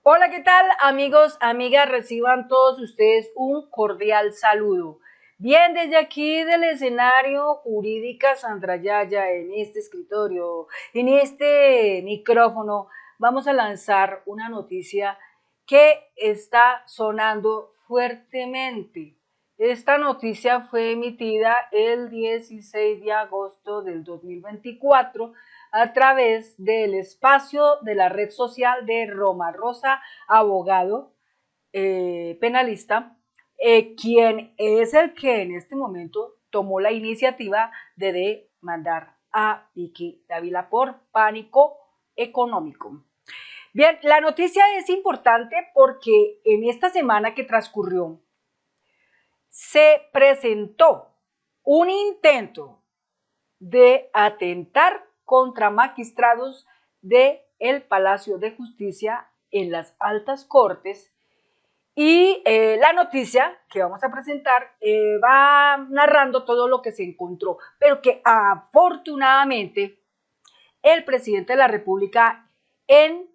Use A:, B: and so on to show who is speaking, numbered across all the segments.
A: Hola, ¿qué tal amigos, amigas? Reciban todos ustedes un cordial saludo. Bien, desde aquí del escenario Jurídica Sandra Yaya, en este escritorio, en este micrófono, vamos a lanzar una noticia que está sonando fuertemente. Esta noticia fue emitida el 16 de agosto del 2024 a través del espacio de la red social de Roma Rosa, abogado penalista, quien es el que en este momento tomó la iniciativa de demandar a Vicky Dávila por pánico económico. Bien, la noticia es importante porque en esta semana que transcurrió se presentó un intento de atentar contra magistrados del Palacio de Justicia en las altas cortes. Y la noticia que vamos a presentar va narrando todo lo que se encontró, pero que afortunadamente el presidente de la República en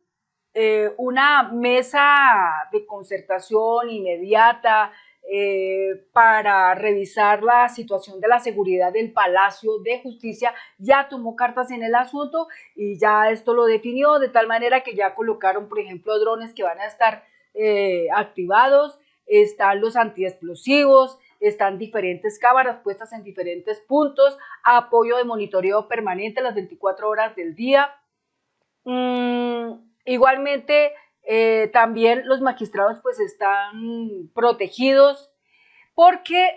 A: una mesa de concertación inmediata para revisar la situación de la seguridad del Palacio de Justicia, ya tomó cartas en el asunto y ya esto lo definió de tal manera que ya colocaron, por ejemplo, drones que van a estar activados, están los antiexplosivos, están diferentes cámaras puestas en diferentes puntos, apoyo de monitoreo permanente las 24 horas del día. Igualmente, también los magistrados pues están protegidos porque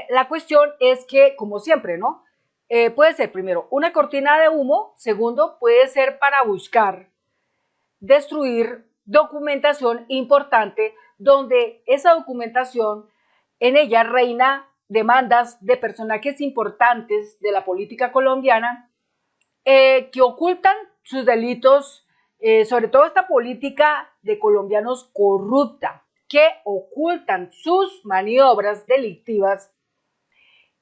A: la cuestión es que, como siempre, ¿no? Puede ser primero una cortina de humo, segundo puede ser para buscar destruir documentación importante donde esa documentación, en ella reina demandas de personajes importantes de la política colombiana que ocultan sus delitos, sobre todo esta política de colombianos corrupta, que ocultan sus maniobras delictivas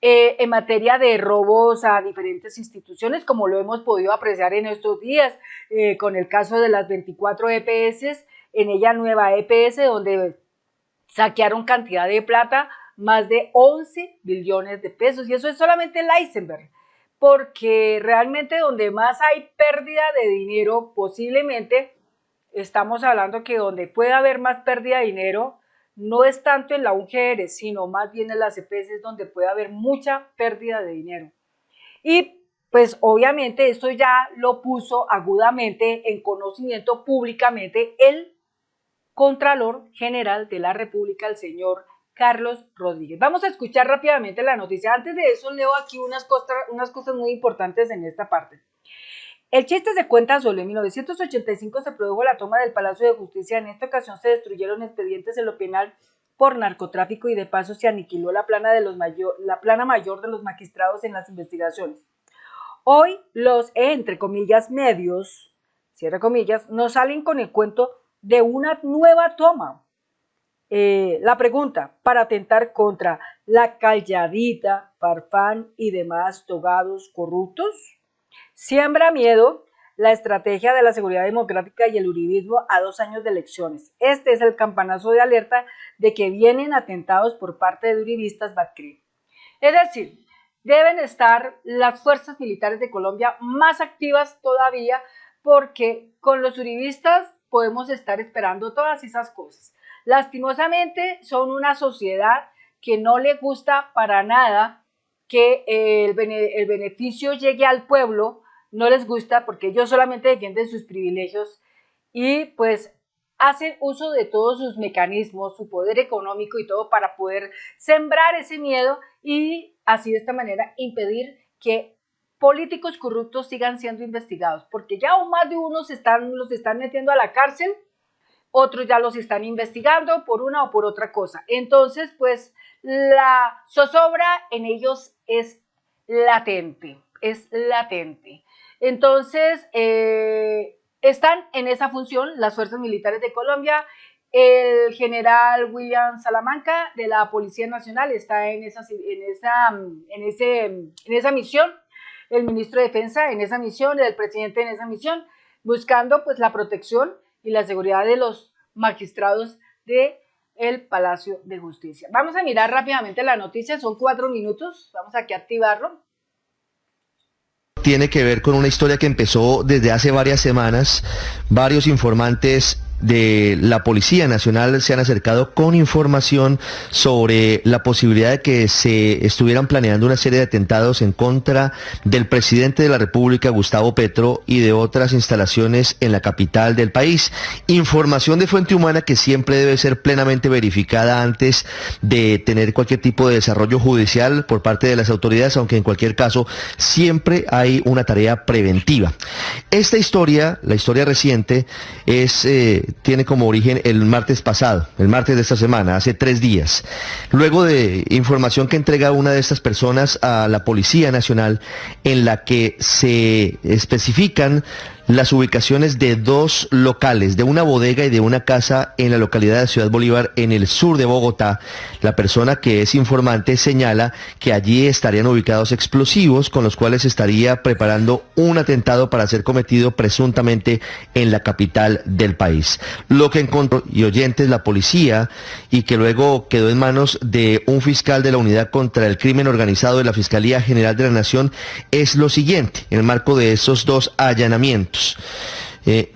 A: en materia de robos a diferentes instituciones, como lo hemos podido apreciar en estos días, con el caso de las 24 EPS, en ella nueva EPS, donde saquearon cantidad de plata, más de 11 billones de pesos, y eso es solamente el iceberg, porque realmente donde más hay pérdida de dinero, posiblemente estamos hablando que donde puede haber más pérdida de dinero, no es tanto en la UGR, sino más bien en las EPS donde puede haber mucha pérdida de dinero. Y pues obviamente esto ya lo puso agudamente en conocimiento públicamente el Contralor General de la República, el señor Carlos Rodríguez. Vamos a escuchar rápidamente la noticia. Antes de eso leo aquí unas cosas muy importantes en esta parte. El chiste se cuenta solo. En 1985 se produjo la toma del Palacio de Justicia. En esta ocasión se destruyeron expedientes en lo penal por narcotráfico y de paso se aniquiló la plana mayor de los magistrados en las investigaciones. Hoy los, entre comillas, medios, cierre comillas, nos salen con el cuento de una nueva toma. La pregunta, para atentar contra la calladita, Farfán y demás togados corruptos. Siembra miedo la estrategia de la seguridad democrática y el uribismo a 2 años de elecciones. Este es el campanazo de alerta de que vienen atentados por parte de uribistas Batcri. Es decir, deben estar las fuerzas militares de Colombia más activas todavía porque con los uribistas podemos estar esperando todas esas cosas. Lastimosamente son una sociedad que no le gusta para nada que el beneficio llegue al pueblo, no les gusta porque ellos solamente defienden sus privilegios y pues hacen uso de todos sus mecanismos, su poder económico y todo para poder sembrar ese miedo y así de esta manera impedir que políticos corruptos sigan siendo investigados, porque ya aún más de unos los están metiendo a la cárcel, otros ya los están investigando por una o por otra cosa. Entonces, pues la zozobra en ellos es latente, es latente. Entonces, están en esa función las fuerzas militares de Colombia. El general William Salamanca de la Policía Nacional está en esa misión, el ministro de Defensa en esa misión, el presidente en esa misión, buscando pues la protección y la seguridad de los magistrados de el Palacio de Justicia. Vamos a mirar rápidamente la noticia, son 4 minutos, vamos aquí a activarlo.
B: Tiene que ver con una historia que empezó desde hace varias semanas. Varios informantes de la Policía Nacional se han acercado con información sobre la posibilidad de que se estuvieran planeando una serie de atentados en contra del presidente de la República, Gustavo Petro, y de otras instalaciones en la capital del país. Información de fuente humana que siempre debe ser plenamente verificada antes de tener cualquier tipo de desarrollo judicial por parte de las autoridades, aunque en cualquier caso siempre hay una tarea preventiva. Esta historia, la historia reciente, tiene como origen el martes pasado, el martes de esta semana, hace 3 días. Luego de información que entrega una de estas personas a la Policía Nacional, en la que se especifican las ubicaciones de 2 locales, de una bodega y de una casa en la localidad de Ciudad Bolívar, en el sur de Bogotá. La persona que es informante señala que allí estarían ubicados explosivos con los cuales se estaría preparando un atentado para ser cometido presuntamente en la capital del país. Lo que encontró, y oyentes, la policía, y que luego quedó en manos de un fiscal de la Unidad contra el Crimen Organizado de la Fiscalía General de la Nación, es lo siguiente, en el marco de esos 2 allanamientos.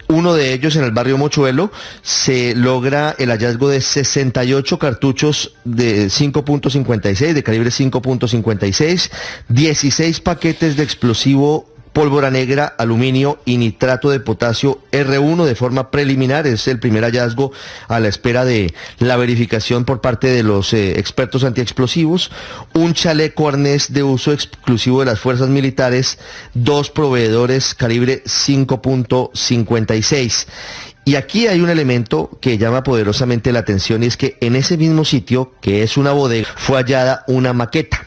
B: Uno de ellos en el barrio Mochuelo se logra el hallazgo de 68 cartuchos de 5.56, de calibre 5.56, 16 paquetes de explosivo pólvora negra, aluminio y nitrato de potasio R1 de forma preliminar. Es el primer hallazgo a la espera de la verificación por parte de los expertos antiexplosivos. Un chaleco arnés de uso exclusivo de las fuerzas militares, 2 proveedores calibre 5.56. Y aquí hay un elemento que llama poderosamente la atención, y es que en ese mismo sitio, que es una bodega, fue hallada una maqueta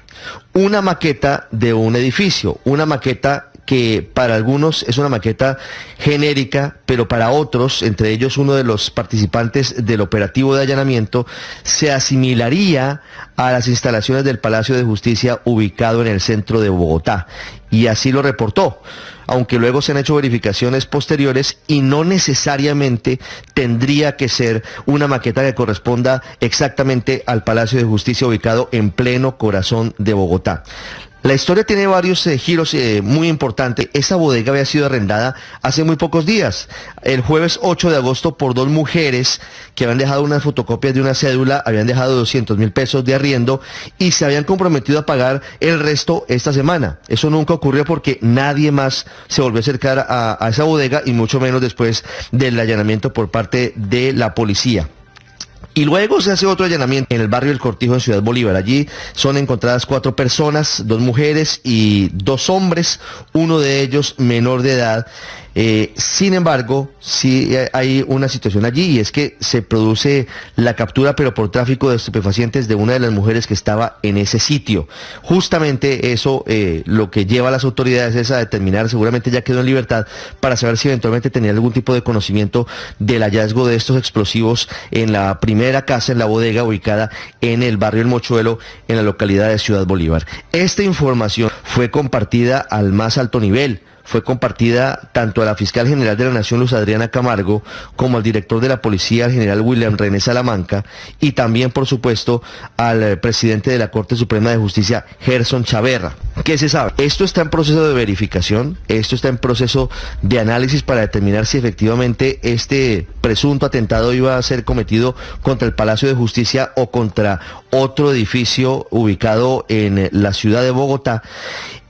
B: de un edificio, una maqueta que para algunos es una maqueta genérica, pero para otros, entre ellos uno de los participantes del operativo de allanamiento, se asimilaría a las instalaciones del Palacio de Justicia ubicado en el centro de Bogotá. Y así lo reportó, aunque luego se han hecho verificaciones posteriores y no necesariamente tendría que ser una maqueta que corresponda exactamente al Palacio de Justicia ubicado en pleno corazón de Bogotá. La historia tiene varios giros muy importantes. Esa bodega había sido arrendada hace muy pocos días, el jueves 8 de agosto, por 2 mujeres que habían dejado unas fotocopias de una cédula, habían dejado 200.000 pesos de arriendo y se habían comprometido a pagar el resto esta semana. Eso nunca ocurrió porque nadie más se volvió a acercar a esa bodega, y mucho menos después del allanamiento por parte de la policía. Y luego se hace otro allanamiento en el barrio El Cortijo en Ciudad Bolívar. Allí son encontradas 4 personas, 2 mujeres y 2 hombres, uno de ellos menor de edad. Sin embargo, sí hay una situación allí, y es que se produce la captura, pero por tráfico de estupefacientes, de una de las mujeres que estaba en ese sitio. Justamente eso lo que lleva a las autoridades es a determinar, seguramente ya quedó en libertad, para saber si eventualmente tenía algún tipo de conocimiento del hallazgo de estos explosivos en la primera casa, en la bodega ubicada en el barrio El Mochuelo, en la localidad de Ciudad Bolívar. Esta información fue compartida al más alto nivel. Fue compartida tanto a la fiscal general de la Nación, Luz Adriana Camargo, como al director de la policía, el general William René Salamanca, y también, por supuesto, al presidente de la Corte Suprema de Justicia, Gerson Chaverra. ¿Qué se sabe? Esto está en proceso de verificación, esto está en proceso de análisis para determinar si efectivamente este presunto atentado iba a ser cometido contra el Palacio de Justicia o contra otro edificio ubicado en la ciudad de Bogotá.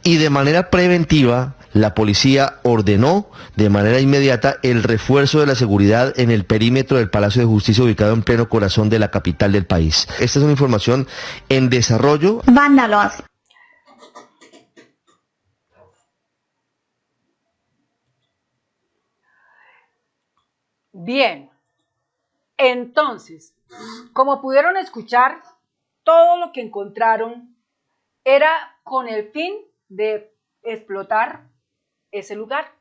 B: Y de manera preventiva, la policía ordenó de manera inmediata el refuerzo de la seguridad en el perímetro del Palacio de Justicia ubicado en pleno corazón de la capital del país. Esta es una información en desarrollo.
C: Vándalos.
A: Bien, entonces, como pudieron escuchar, todo lo que encontraron era con el fin de explotar ese lugar,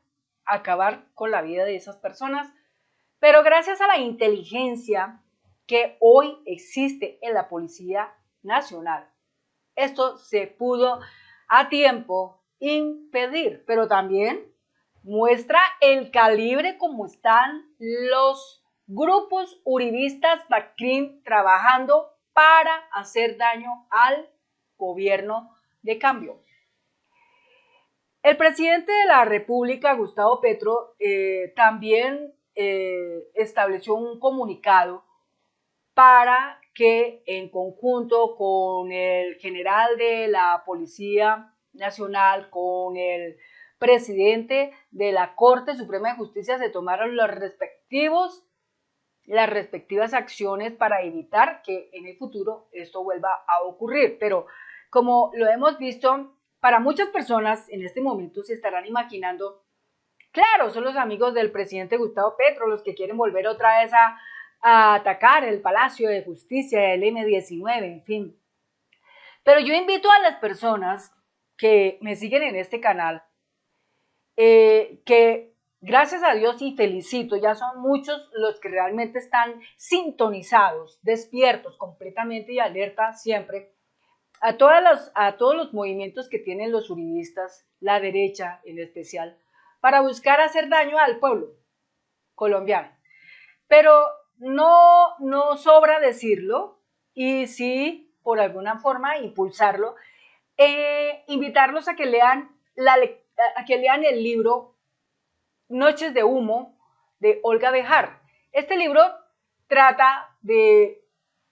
A: acabar con la vida de esas personas, pero gracias a la inteligencia que hoy existe en la Policía Nacional, esto se pudo a tiempo impedir, pero también muestra el calibre como están los grupos uribistas Bacrim trabajando para hacer daño al gobierno de cambio. El presidente de la República, Gustavo Petro, también estableció un comunicado para que en conjunto con el general de la Policía Nacional, con el presidente de la Corte Suprema de Justicia, se tomaron las respectivas acciones para evitar que en el futuro esto vuelva a ocurrir. Pero como lo hemos visto, para muchas personas en este momento se estarán imaginando, claro, son los amigos del presidente Gustavo Petro los que quieren volver otra vez a atacar el Palacio de Justicia, el M-19, en fin. Pero yo invito a las personas que me siguen en este canal, que gracias a Dios y felicito, ya son muchos los que realmente están sintonizados, despiertos completamente y alerta siempre a todos los movimientos que tienen los uribistas, la derecha en especial, para buscar hacer daño al pueblo colombiano. Pero no sobra decirlo, y sí, por alguna forma, impulsarlo, invitarlos a que lean el libro Noches de Humo de Olga Bejar. Este libro trata de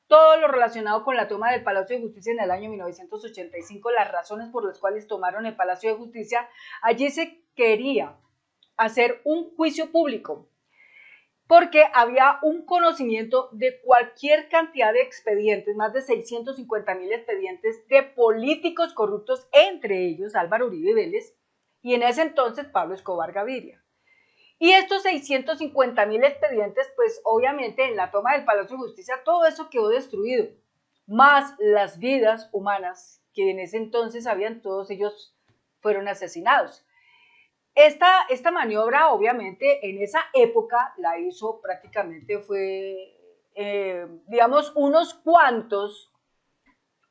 A: todo lo relacionado con la toma del Palacio de Justicia en el año 1985, las razones por las cuales tomaron el Palacio de Justicia. Allí se quería hacer un juicio público, porque había un conocimiento de cualquier cantidad de expedientes, más de 650,000 expedientes de políticos corruptos, entre ellos Álvaro Uribe Vélez y en ese entonces Pablo Escobar Gaviria. Y estos 650,000 expedientes, pues obviamente en la toma del Palacio de Justicia todo eso quedó destruido, más las vidas humanas que en ese entonces todos ellos fueron asesinados. Esta maniobra, obviamente, en esa época la hizo prácticamente, digamos, unos cuantos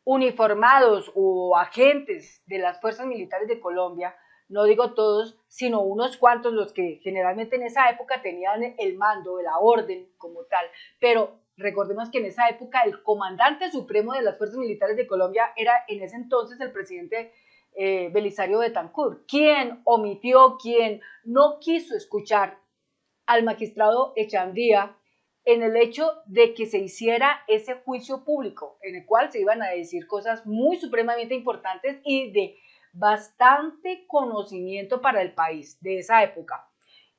A: uniformados o agentes de las fuerzas militares de Colombia, no digo todos, sino unos cuantos los que generalmente en esa época tenían el mando, la orden como tal. Pero recordemos que en esa época el comandante supremo de las fuerzas militares de Colombia era en ese entonces el presidente Belisario Betancur, quien omitió, quien no quiso escuchar al magistrado Echandía en el hecho de que se hiciera ese juicio público, en el cual se iban a decir cosas muy supremamente importantes y de bastante conocimiento para el país de esa época.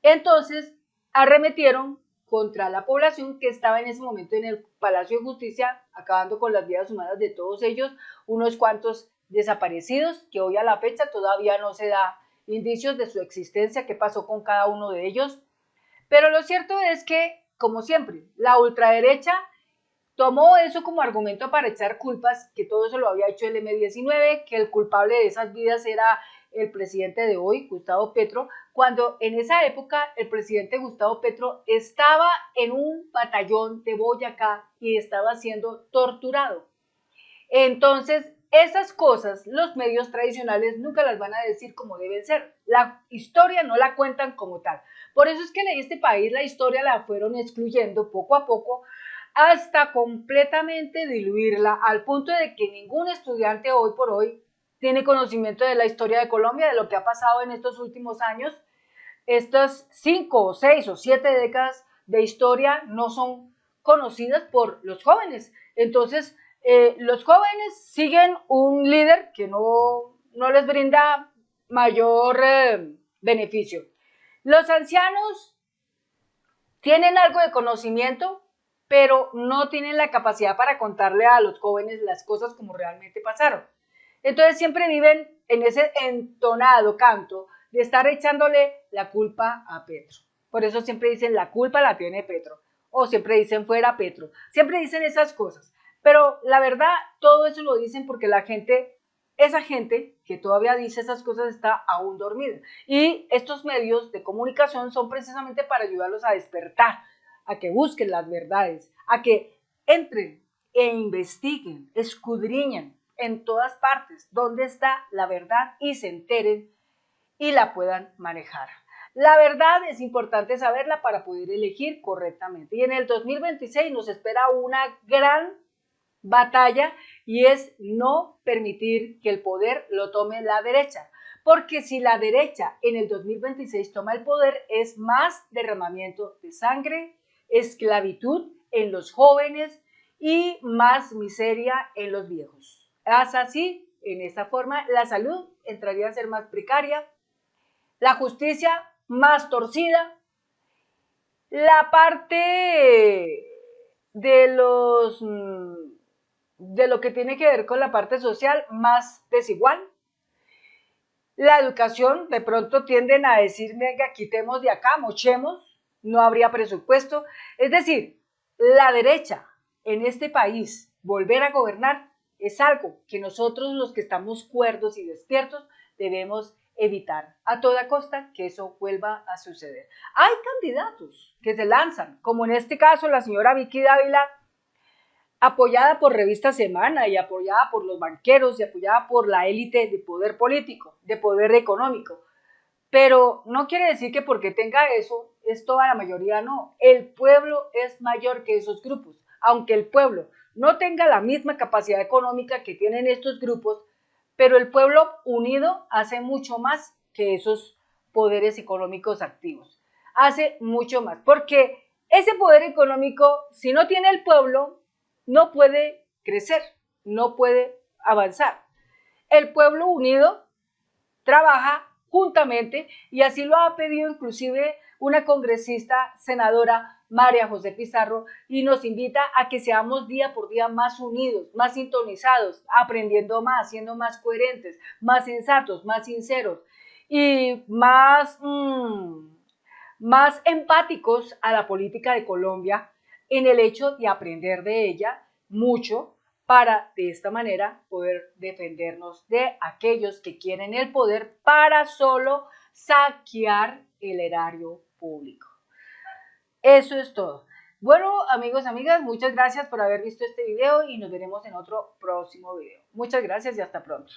A: Entonces, arremetieron contra la población que estaba en ese momento en el Palacio de Justicia, acabando con las vidas humanas de todos ellos, unos cuantos desaparecidos, que hoy a la fecha todavía no se da indicios de su existencia, qué pasó con cada uno de ellos. Pero lo cierto es que, como siempre, la ultraderecha tomó eso como argumento para echar culpas, que todo eso lo había hecho el M-19, que el culpable de esas vidas era el presidente de hoy, Gustavo Petro, cuando en esa época el presidente Gustavo Petro estaba en un batallón de Boyacá y estaba siendo torturado. Entonces, esas cosas los medios tradicionales nunca las van a decir como deben ser. La historia no la cuentan como tal. Por eso es que en este país la historia la fueron excluyendo poco a poco hasta completamente diluirla, al punto de que ningún estudiante hoy por hoy tiene conocimiento de la historia de Colombia, de lo que ha pasado en estos últimos años. Estas 5, 6 o 7 décadas de historia no son conocidas por los jóvenes. Entonces, los jóvenes siguen un líder que no les brinda mayor beneficio. Los ancianos tienen algo de conocimiento, pero no tienen la capacidad para contarle a los jóvenes las cosas como realmente pasaron. Entonces siempre viven en ese entonado canto de estar echándole la culpa a Petro. Por eso siempre dicen la culpa la tiene Petro, o siempre dicen fuera Petro, siempre dicen esas cosas. Pero la verdad, todo eso lo dicen porque esa gente que todavía dice esas cosas está aún dormida. Y estos medios de comunicación son precisamente para ayudarlos a despertar, a que busquen las verdades, a que entren e investiguen, escudriñen en todas partes dónde está la verdad y se enteren y la puedan manejar. La verdad es importante saberla para poder elegir correctamente. Y en el 2026 nos espera una gran batalla y es no permitir que el poder lo tome la derecha. Porque si la derecha en el 2026 toma el poder, es más derramamiento de sangre, esclavitud en los jóvenes y más miseria en los viejos. Es así, en esta forma, la salud entraría a ser más precaria, la justicia más torcida, la parte de lo que tiene que ver con la parte social más desigual. La educación, de pronto tienden a decirme que quitemos de acá, mochemos, no habría presupuesto. Es decir, la derecha en este país, volver a gobernar, es algo que nosotros los que estamos cuerdos y despiertos debemos evitar a toda costa que eso vuelva a suceder. Hay candidatos que se lanzan, como en este caso la señora Vicky Dávila, apoyada por Revista Semana y apoyada por los banqueros y apoyada por la élite de poder político, de poder económico. Pero no quiere decir que porque tenga eso, es toda la mayoría, no. El pueblo es mayor que esos grupos. Aunque el pueblo no tenga la misma capacidad económica que tienen estos grupos, pero el pueblo unido hace mucho más que esos poderes económicos activos. Hace mucho más, porque ese poder económico, si no tiene el pueblo, no puede crecer, no puede avanzar. El pueblo unido trabaja juntamente y así lo ha pedido inclusive una congresista senadora, María José Pizarro, y nos invita a que seamos día por día más unidos, más sintonizados, aprendiendo más, siendo más coherentes, más sensatos, más sinceros y más empáticos a la política de Colombia en el hecho de aprender de ella mucho para de esta manera poder defendernos de aquellos que quieren el poder para solo saquear el erario público. Eso es todo. Bueno, amigos, amigas, muchas gracias por haber visto este video y nos veremos en otro próximo video. Muchas gracias y hasta pronto.